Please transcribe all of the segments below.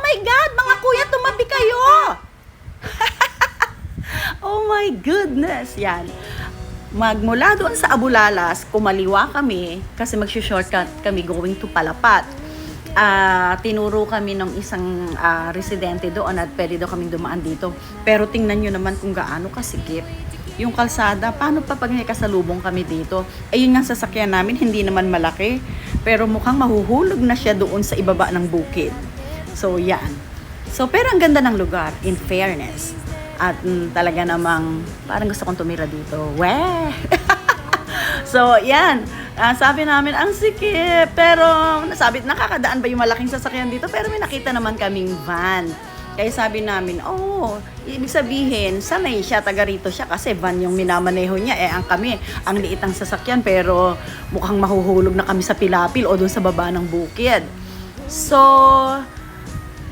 my God, mga kuya, tumabi kayo! Oh my goodness, yan. Magmula doon sa Abulalas, kumaliwa kami kasi mag-shortcut kami going to Palapat. Tinuro kami ng isang residente doon at pwede daw kaming dumaan dito. Pero tingnan nyo naman kung gaano kasikip yung kalsada. Paano pa pag may kasalubong kami dito? Ayun nga sasakyan namin, hindi naman malaki. Pero mukhang mahuhulog na siya doon sa ibaba ng bukid. So, yan. So, pero ang ganda ng lugar, in fairness. At talaga namang parang gusto kong tumira dito. Weh! So, yan. Sabi namin, ang sikip. Pero, sabi, nakakadaan ba yung malaking sasakyan dito? Pero may nakita naman kaming van. Kaya sabi namin, ibig sabihin, sanay siya, taga rito siya kasi van yung minamaneho niya. Ang kami, ang liit ang sasakyan, pero mukhang mahuhulog na kami sa Pilapil o doon sa baba ng bukid. So,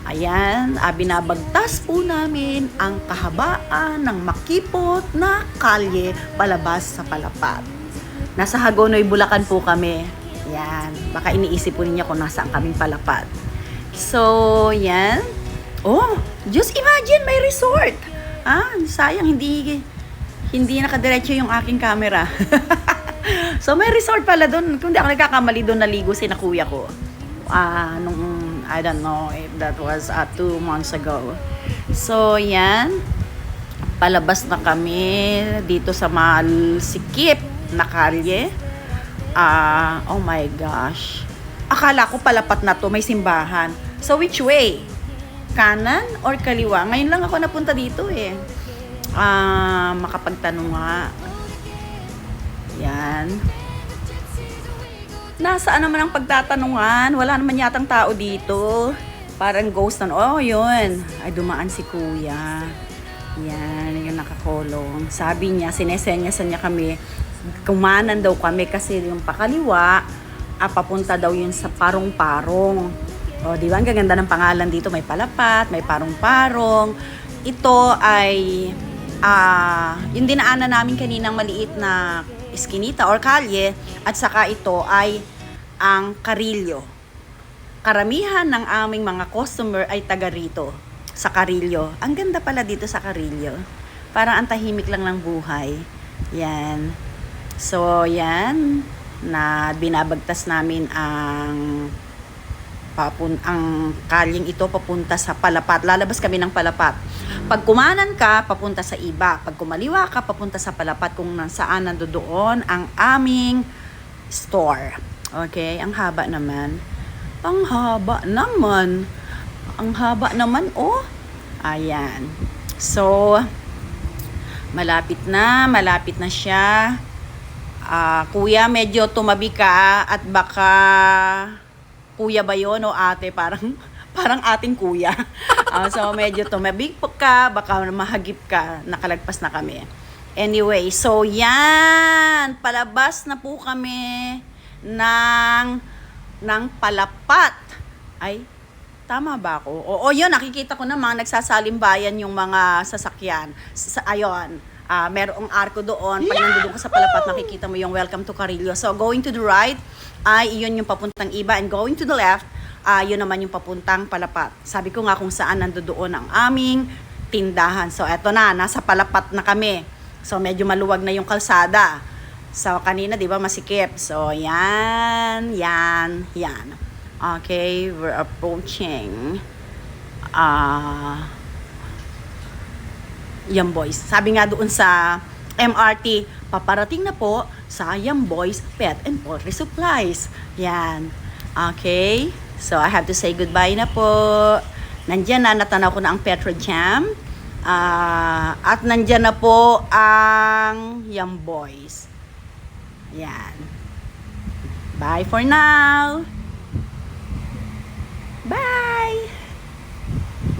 ayan, binabagtas po namin ang kahabaan ng makipot na kalye palabas sa Palapat. Nasa Hagonoy, Bulacan po kami. Yan, baka iniisip po ninyo kung nasaan kaming Palapat. So, yan. Oh, just imagine, may resort. Sayang, hindi nakadiretso yung aking camera. So, may resort pala doon. Kung di ako nagkakamali doon, naligo si na kuya ko. I don't know if that was 2 months ago. So, yan. Palabas na kami dito sa Malsikip na kalye. Oh my gosh. Akala ko Palapat na to, may simbahan. So, which way? Kanan or kaliwa? Ngayon lang ako napunta dito makapagtanong nga. Yan. Nasaan naman ang pagtatanungan? Wala naman yatang tao dito. Parang ghost na. Oh, yun. Ay, dumaan si kuya. Yan, yung nakakolong. Sabi niya, sinesenyasan niya kami. Kumanan daw kami kasi yung pakaliwa, papunta daw yun sa Parong-Parong. O, di ba? Ang gaganda ng pangalan dito. May Palapat, may Parong-Parong. Ito ay yung dinaanan namin kaninang maliit na eskinita or kalye, at saka ito ay ang Carillo. Karamihan ng aming mga customer ay taga rito sa Carillo. Ang ganda pala dito sa Carillo. Parang ang tahimik lang ng buhay. Yan. So, yan. Na binabagtas namin ang kalyeng ito papunta sa Palapat. Lalabas kami ng Palapat. Pag kumanan ka, papunta sa iba. Pag kumaliwa ka, papunta sa Palapat kung saan nandoon ang aming store. Okay? Ang haba naman. Ang haba naman. Ang haba naman, oh. Ayan. So, malapit na siya. Kuya, medyo tumabi ka at baka kuya ba yun o ate? Parang ating kuya. So, medyo tumabi ka, baka mahagip ka, nakalagpas na kami. Anyway, so yan, palabas na po kami ng Palapat. Ay, tama ba ako? Oo, yun, nakikita ko naman, nagsasalimbayan yung mga sasakyan. Ayun, merong arko doon. Pag nandun ka sa Palapat, nakikita mo yung Welcome to Carillo. So, going to the right, ay iyon yung papuntang iba. And going to the left, yun naman yung papuntang Palapat. Sabi ko nga kung saan nandoon ang aming tindahan. So, eto na, nasa Palapat na kami. So, medyo maluwag na yung kalsada. So, kanina, di ba, masikip. So, yan. Okay, we're approaching. Yan, boys. Sabi nga doon sa MRT, paparating na po sa Young Boys Pet and Poultry Supplies. Yan. Okay. So, I have to say goodbye na po. Nandiyan na, natanaw ko na ang Petrojam. At nandiyan na po ang Young Boys. Yan. Bye for now.